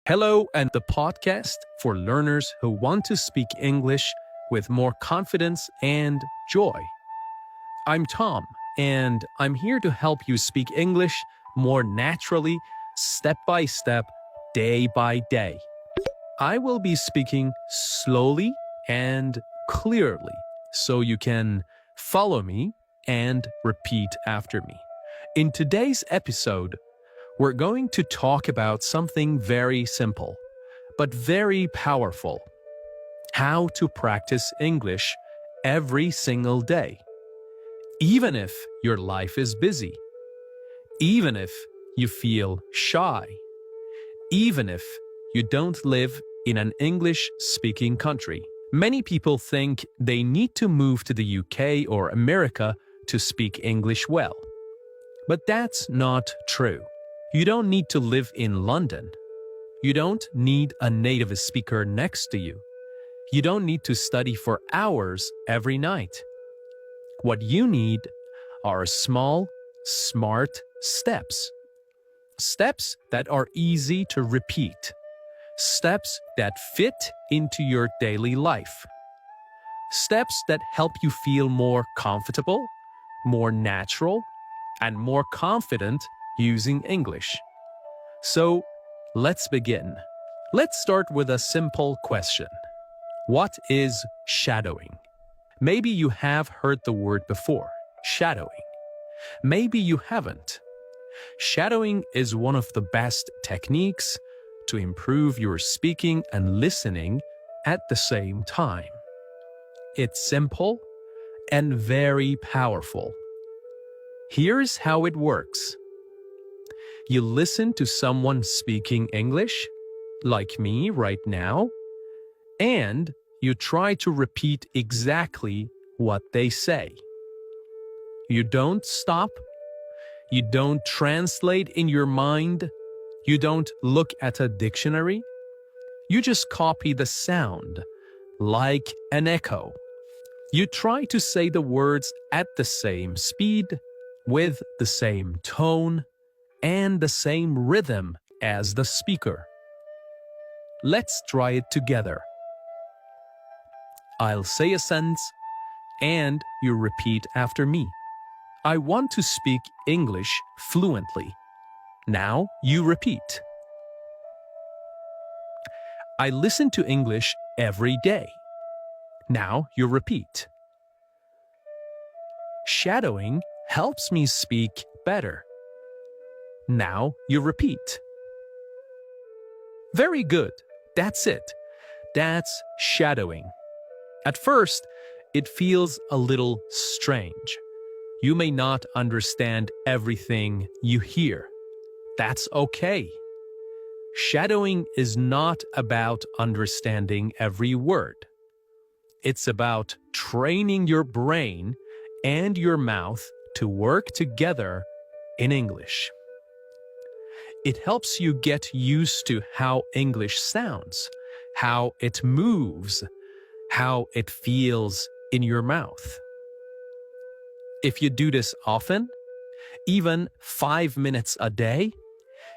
Hello, and the podcast for learners who want to speak English with more confidence and joy. I'm Tom, and I'm here to help you speak English more naturally, step by step, day by day. I will be speaking slowly and clearly so you can follow me and repeat after me. In today's episode, we're going to talk about something very simple, but very powerful. How to practice English every single day. Even if your life is busy. Even if you feel shy. Even if you don't live in an English-speaking country. Many people think they need to move to the UK or America to speak English well. But that's not true. You don't need to live in London. You don't need a native speaker next to you. You don't need to study for hours every night. What you need are small, smart steps. Steps that are easy to repeat. Steps that fit into your daily life. Steps that help you feel more comfortable, more natural, and more confident using English. So, let's begin. Let's start with a simple question. What is shadowing? Maybe you have heard the word before, shadowing. Maybe you haven't. Shadowing is one of the best techniques to improve your speaking and listening at the same time. It's simple and very powerful. Here's how it works. You listen to someone speaking English, like me right now, and you try to repeat exactly what they say. You don't stop. You don't translate in your mind. You don't look at a dictionary. You just copy the sound, like an echo. You try to say the words at the same speed, with the same tone, and the same rhythm as the speaker. Let's try it together. I'll say a sentence, and you repeat after me. I want to speak English fluently. Now you repeat. I listen to English every day. Now you repeat. Shadowing helps me speak better. Now you repeat. Very good. That's it. That's shadowing. At first, it feels a little strange. You may not understand everything you hear. That's okay. Shadowing is not about understanding every word. It's about training your brain and your mouth to work together in English. It helps you get used to how English sounds, how it moves, how it feels in your mouth. If you do this often, even 5 minutes a day,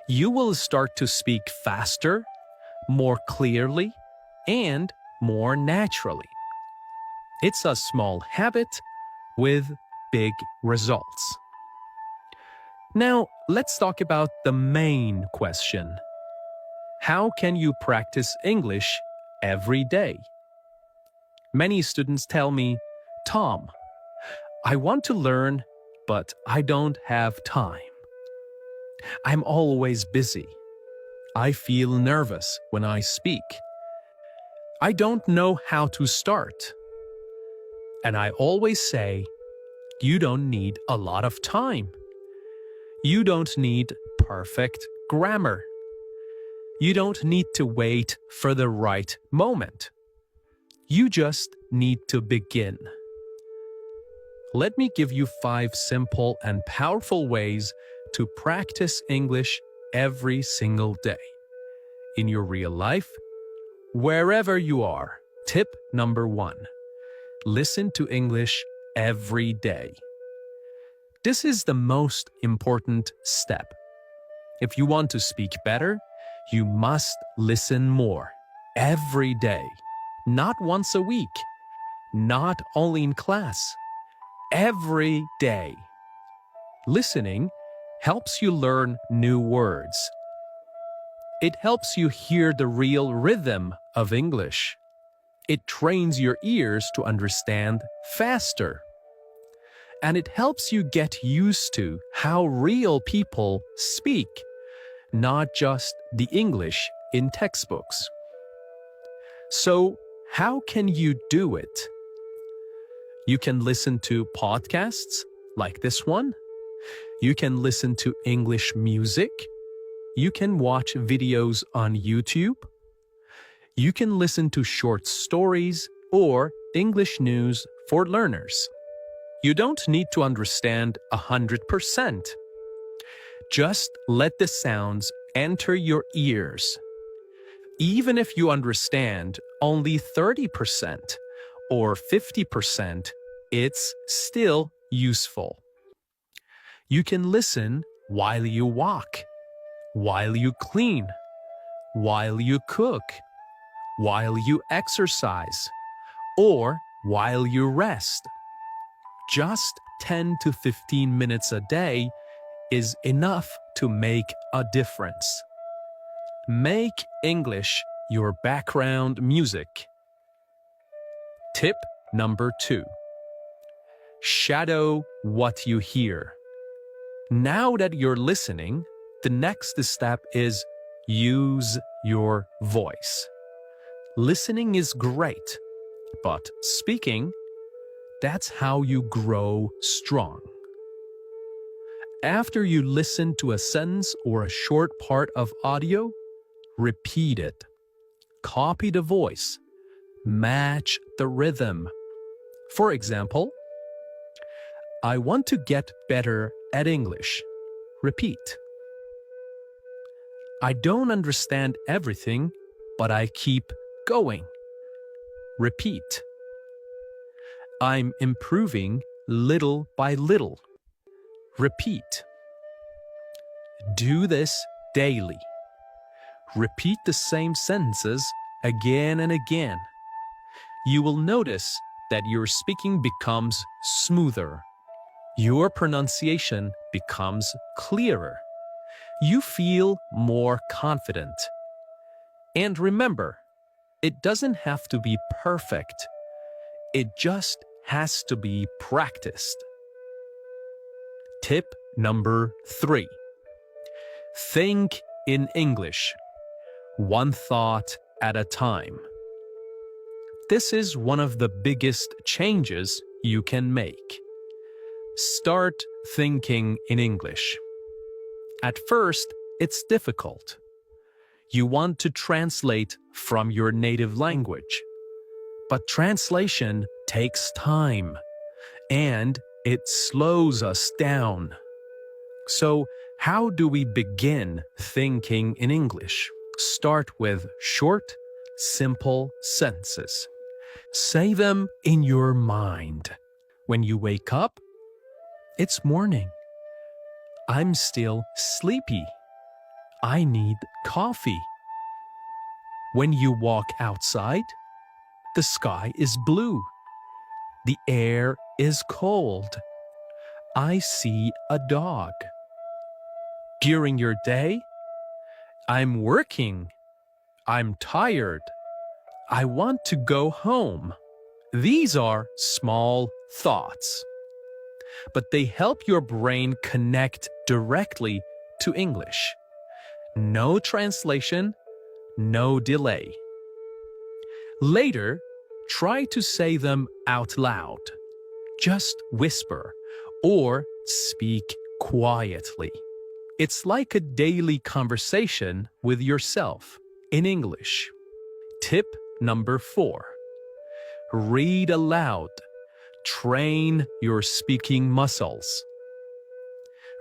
you will start to speak faster, more clearly, and more naturally. It's a small habit with big results. Now, let's talk about the main question. How can you practice English every day? Many students tell me, Tom, I want to learn, but I don't have time. I'm always busy. I feel nervous when I speak. I don't know how to start. And I always say, you don't need a lot of time. You don't need perfect grammar. You don't need to wait for the right moment. You just need to begin. Let me give you 5 simple and powerful ways to practice English every single day. In your real life, wherever you are. Tip number 1. Listen to English every day. This is the most important step. If you want to speak better, You must listen more, every day, not once a week, not only in class, every day. Listening helps you learn new words. It helps you hear the real rhythm of English. It trains your ears to understand faster. And it helps you get used to how real people speak, not just the English in textbooks. So, how can you do it? You can listen to podcasts like this one. You can listen to English music. You can watch videos on YouTube. You can listen to short stories or English news for learners. You don't need to understand 100%. Just let the sounds enter your ears. Even if you understand only 30% or 50%, it's still useful. You can listen while you walk, while you clean, while you cook, while you exercise, or while you rest. Just 10 to 15 minutes a day is enough to make a difference. Make English your background music. Tip number 2. Shadow what you hear. Now that you're listening, the next step is use your voice. Listening is great, but speaking, that's how you grow strong. After you listen to a sentence or a short part of audio, repeat it. Copy the voice. Match the rhythm. For example, I want to get better at English. Repeat. I don't understand everything, but I keep going. Repeat. I'm improving little by little. Repeat. Do this daily. Repeat the same sentences again and again. You will notice that your speaking becomes smoother. Your pronunciation becomes clearer. You feel more confident. And remember, it doesn't have to be perfect. It just has to be practiced. Tip number 3. Think in English, one thought at a time. This is one of the biggest changes you can make. Start thinking in English. At first, it's difficult. You want to translate from your native language. But translation takes time, and it slows us down. So, how do we begin thinking in English? Start with short, simple sentences. Say them in your mind. When you wake up, it's morning. I'm still sleepy. I need coffee. When you walk outside, the sky is blue. The air is cold. I see a dog. During your day, I'm working. I'm tired. I want to go home. These are small thoughts, but they help your brain connect directly to English. No translation, no delay. Later, try to say them out loud. Just whisper or speak quietly. It's like a daily conversation with yourself in English. Tip number 4. Read aloud. Train your speaking muscles.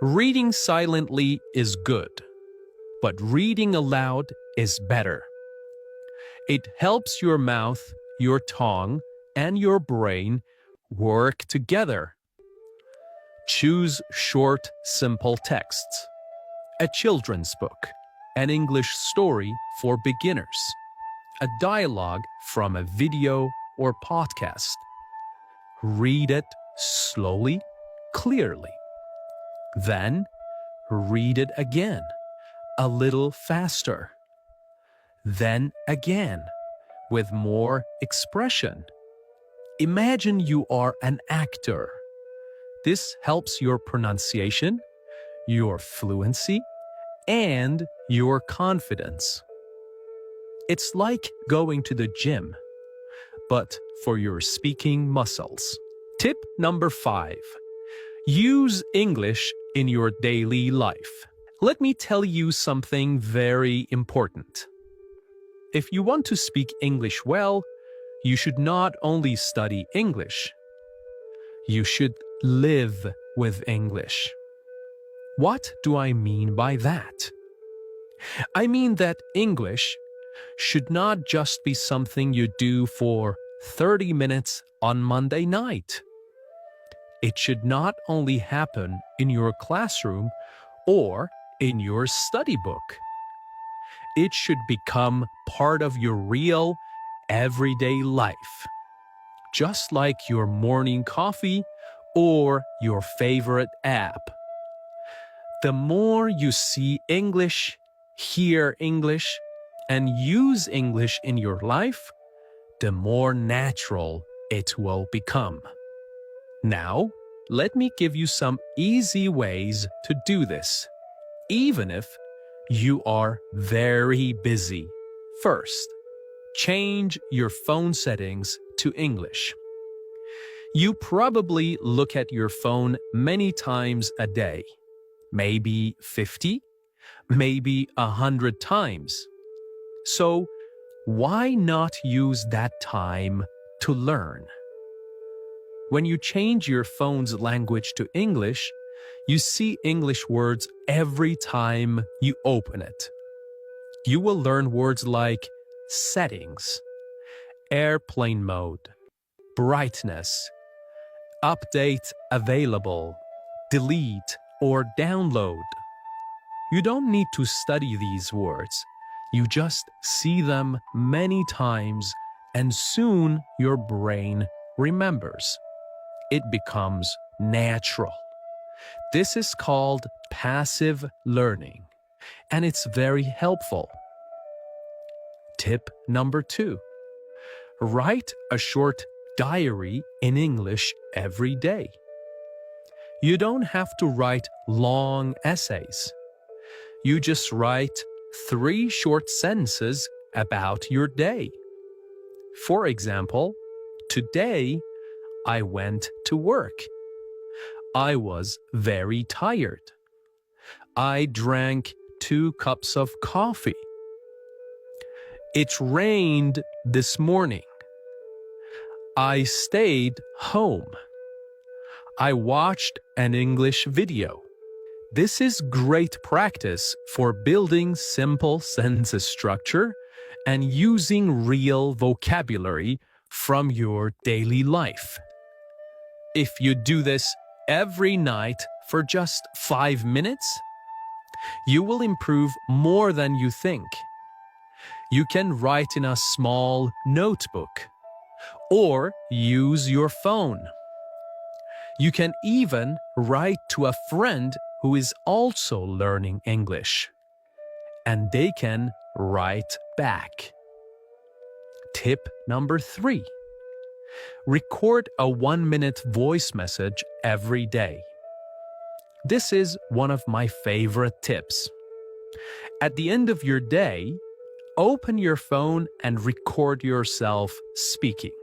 Reading silently is good, but reading aloud is better. It helps your mouth, your tongue, and your brain work together. Choose short, simple texts. A children's book, an English story for beginners, a dialogue from a video or podcast. Read it slowly, clearly. Then read it again, a little faster. Then again, with more expression. Imagine you are an actor. This helps your pronunciation, your fluency, and your confidence. It's like going to the gym, but for your speaking muscles. Tip number 5. Use English in your daily life. Let me tell you something very important. If you want to speak English well, you should not only study English, you should live with English. What do I mean by that? I mean that English should not just be something you do for 30 minutes on Monday night. It should not only happen in your classroom or in your study book. It should become part of your real, everyday life, just like your morning coffee or your favorite app. The more you see English, hear English, and use English in your life, the more natural it will become. Now, let me give you some easy ways to do this, even if you are very busy. First, change your phone settings to English. You probably look at your phone many times a day, maybe 50, maybe 100 times. So, why not use that time to learn? When you change your phone's language to English, you see English words every time you open it. You will learn words like settings, airplane mode, brightness, update available, delete, or download. You don't need to study these words. You just see them many times, and soon your brain remembers. It becomes natural. This is called passive learning, and it's very helpful. Tip number 2. Write a short diary in English every day. You don't have to write long essays. You just write 3 short sentences about your day. For example, today I went to work. I was very tired. I drank 2 cups of coffee. It rained this morning. I stayed home. I watched an English video. This is great practice for building simple sentence structure and using real vocabulary from your daily life. If you do this every night for just 5 minutes, you will improve more than you think. You can write in a small notebook or use your phone. You can even write to a friend who is also learning English, and they can write back. Tip number 3. Record a 1-minute voice message every day. This is one of my favorite tips. At the end of your day, open your phone and record yourself speaking.